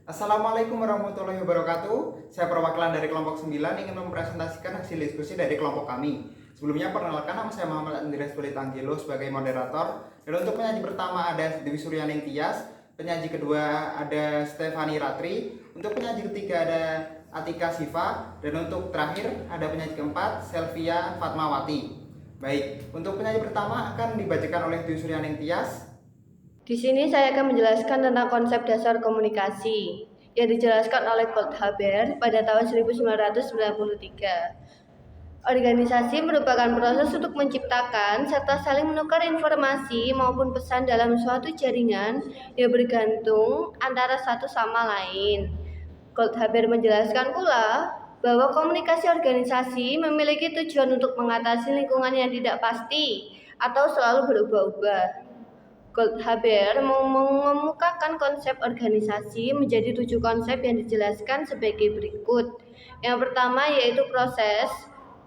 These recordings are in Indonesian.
Assalamualaikum warahmatullahi wabarakatuh. Saya perwakilan dari kelompok 9 ingin mempresentasikan hasil diskusi dari kelompok kami. Sebelumnya perkenalkan, nama saya Muhammad Andreas Pelitangkilo sebagai moderator. Dan untuk penyaji pertama ada Dewi Suryaning Tias, penyaji kedua ada Stefani Ratri, untuk penyaji ketiga ada Atika Siva, dan untuk terakhir ada penyaji keempat Selvia Fatmawati. Baik, untuk penyaji pertama akan dibacakan oleh Dewi Suryaning Tias. Di sini saya akan menjelaskan tentang konsep dasar komunikasi yang dijelaskan oleh Kurt Haber pada tahun 1993. Organisasi merupakan proses untuk menciptakan serta saling menukar informasi maupun pesan dalam suatu jaringan yang bergantung antara satu sama lain. Kurt Haber menjelaskan pula bahwa komunikasi organisasi memiliki tujuan untuk mengatasi lingkungan yang tidak pasti atau selalu berubah-ubah. Kurt Haber mengemukakan konsep organisasi menjadi 7 konsep yang dijelaskan sebagai berikut. Yang pertama yaitu proses.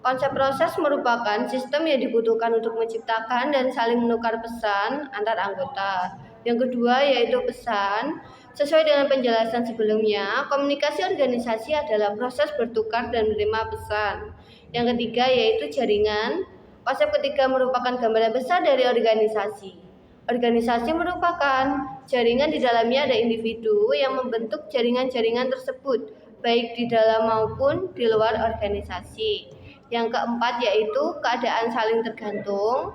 Konsep proses merupakan sistem yang dibutuhkan untuk menciptakan dan saling menukar pesan antar anggota. Yang kedua yaitu pesan. Sesuai dengan penjelasan sebelumnya, komunikasi organisasi adalah proses bertukar dan menerima pesan. Yang ketiga yaitu jaringan. Konsep ketiga merupakan gambaran besar dari organisasi. Organisasi merupakan jaringan di dalamnya ada individu yang membentuk jaringan-jaringan tersebut, baik di dalam maupun di luar organisasi. Yang keempat yaitu keadaan saling tergantung.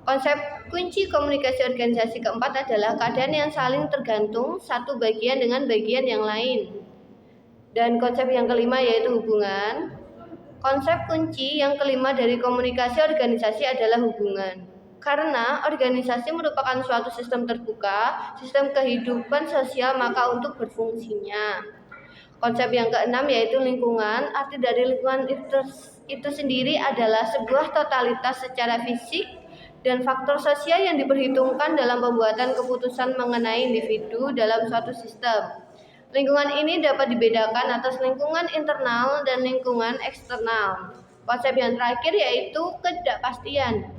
Konsep kunci komunikasi organisasi keempat adalah keadaan yang saling tergantung satu bagian dengan bagian yang lain. Dan konsep yang kelima yaitu hubungan. Konsep kunci yang kelima dari komunikasi organisasi adalah hubungan. Karena organisasi merupakan suatu sistem terbuka, sistem kehidupan sosial maka untuk berfungsinya. Konsep yang keenam yaitu lingkungan. Arti dari lingkungan itu sendiri adalah sebuah totalitas secara fisik dan faktor sosial yang diperhitungkan dalam pembuatan keputusan mengenai individu dalam suatu sistem. Lingkungan ini dapat dibedakan atas lingkungan internal dan lingkungan eksternal. Konsep yang terakhir yaitu ketidakpastian.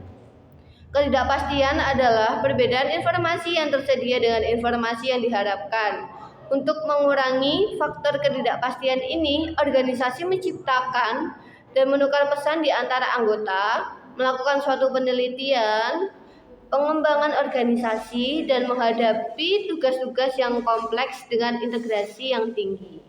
Ketidakpastian adalah perbedaan informasi yang tersedia dengan informasi yang diharapkan. Untuk mengurangi faktor ketidakpastian ini, organisasi menciptakan dan menukar pesan di antara anggota, melakukan suatu penelitian, pengembangan organisasi, dan menghadapi tugas-tugas yang kompleks dengan integrasi yang tinggi.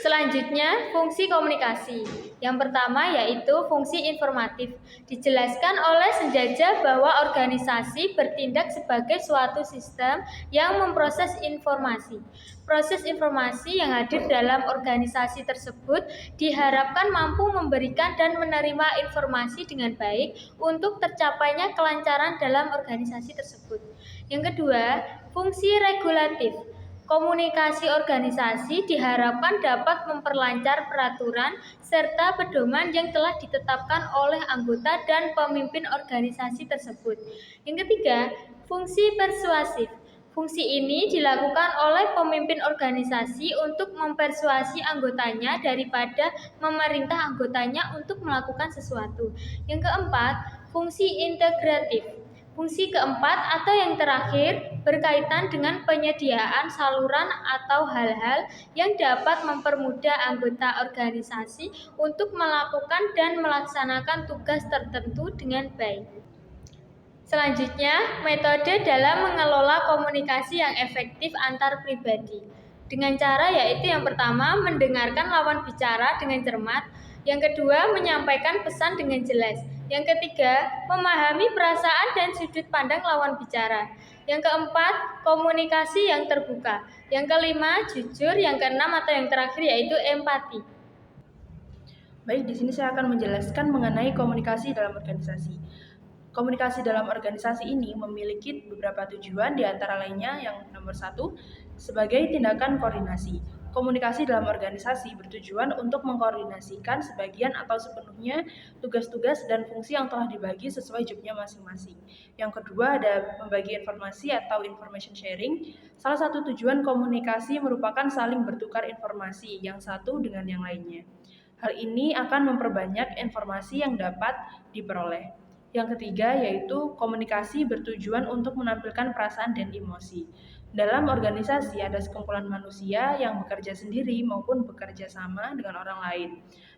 Selanjutnya, fungsi komunikasi. Yang pertama yaitu fungsi informatif. Dijelaskan oleh Senjaja bahwa organisasi bertindak sebagai suatu sistem yang memproses informasi. Proses informasi yang hadir dalam organisasi tersebut diharapkan mampu memberikan dan menerima informasi dengan baik untuk tercapainya kelancaran dalam organisasi tersebut. Yang kedua, fungsi regulatif. Komunikasi organisasi diharapkan dapat memperlancar peraturan serta pedoman yang telah ditetapkan oleh anggota dan pemimpin organisasi tersebut. Yang ketiga, fungsi persuasif. Fungsi ini dilakukan oleh pemimpin organisasi untuk mempersuasi anggotanya daripada memerintah anggotanya untuk melakukan sesuatu. Yang keempat, fungsi integratif. Fungsi keempat atau yang terakhir berkaitan dengan penyediaan saluran atau hal-hal yang dapat mempermudah anggota organisasi untuk melakukan dan melaksanakan tugas tertentu dengan baik. Selanjutnya, metode dalam mengelola komunikasi yang efektif antar pribadi. Dengan cara yaitu yang pertama, mendengarkan lawan bicara dengan cermat. Yang kedua, menyampaikan pesan dengan jelas. Yang ketiga, memahami perasaan dan sudut pandang lawan bicara. Yang keempat, komunikasi yang terbuka. Yang kelima, jujur. Yang keenam atau yang terakhir yaitu empati. Baik, di sini saya akan menjelaskan mengenai komunikasi dalam organisasi. Komunikasi dalam organisasi ini memiliki beberapa tujuan, di antara lainnya yang nomor 1, sebagai tindakan koordinasi. Komunikasi dalam organisasi bertujuan untuk mengkoordinasikan sebagian atau sepenuhnya tugas-tugas dan fungsi yang telah dibagi sesuai jobnya masing-masing. Yang kedua ada membagi informasi atau information sharing. Salah satu tujuan komunikasi merupakan saling bertukar informasi yang satu dengan yang lainnya. Hal ini akan memperbanyak informasi yang dapat diperoleh. Yang ketiga yaitu komunikasi bertujuan untuk menampilkan perasaan dan emosi. Dalam organisasi ada sekumpulan manusia yang bekerja sendiri maupun bekerja sama dengan orang lain.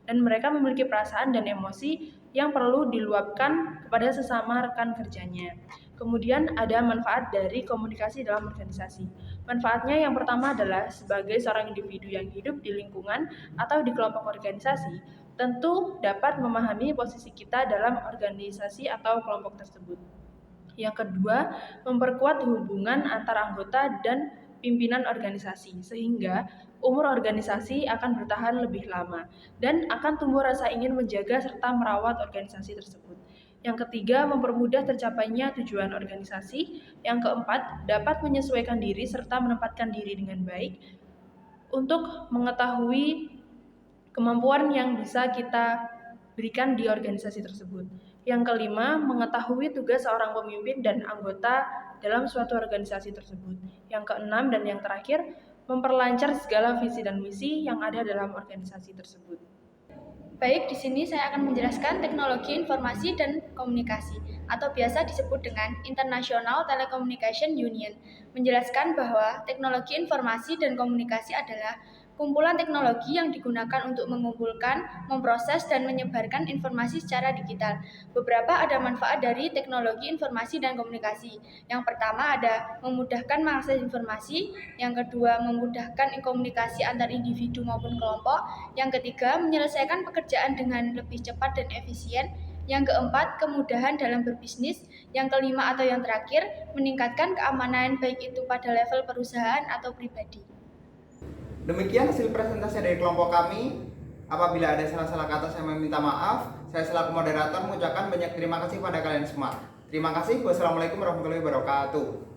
Dan mereka memiliki perasaan dan emosi yang perlu diluapkan kepada sesama rekan kerjanya. Kemudian ada manfaat dari komunikasi dalam organisasi. Manfaatnya yang pertama adalah sebagai seorang individu yang hidup di lingkungan atau di kelompok organisasi, tentu dapat memahami posisi kita dalam organisasi atau kelompok tersebut. Yang kedua, memperkuat hubungan antara anggota dan pimpinan organisasi, sehingga umur organisasi akan bertahan lebih lama dan akan tumbuh rasa ingin menjaga serta merawat organisasi tersebut. Yang ketiga, mempermudah tercapainya tujuan organisasi. Yang keempat, dapat menyesuaikan diri serta menempatkan diri dengan baik untuk mengetahui kemampuan yang bisa kita berikan di organisasi tersebut. Yang kelima, mengetahui tugas seorang pemimpin dan anggota dalam suatu organisasi tersebut. Yang keenam dan yang terakhir, memperlancar segala visi dan misi yang ada dalam organisasi tersebut. Baik, di sini saya akan menjelaskan teknologi informasi dan komunikasi atau biasa disebut dengan International Telecommunication Union. Menjelaskan bahwa teknologi informasi dan komunikasi adalah kumpulan teknologi yang digunakan untuk mengumpulkan, memproses, dan menyebarkan informasi secara digital. Beberapa ada manfaat dari teknologi informasi dan komunikasi. Yang pertama ada memudahkan mengakses informasi, yang kedua memudahkan komunikasi antar individu maupun kelompok, yang ketiga menyelesaikan pekerjaan dengan lebih cepat dan efisien, yang keempat kemudahan dalam berbisnis, yang kelima atau yang terakhir meningkatkan keamanan baik itu pada level perusahaan atau pribadi. Demikian hasil presentasi dari kelompok kami. Apabila ada salah-salah kata, saya meminta maaf. Saya selaku moderator mengucapkan banyak terima kasih pada kalian semua. Terima kasih. Wassalamualaikum warahmatullahi wabarakatuh.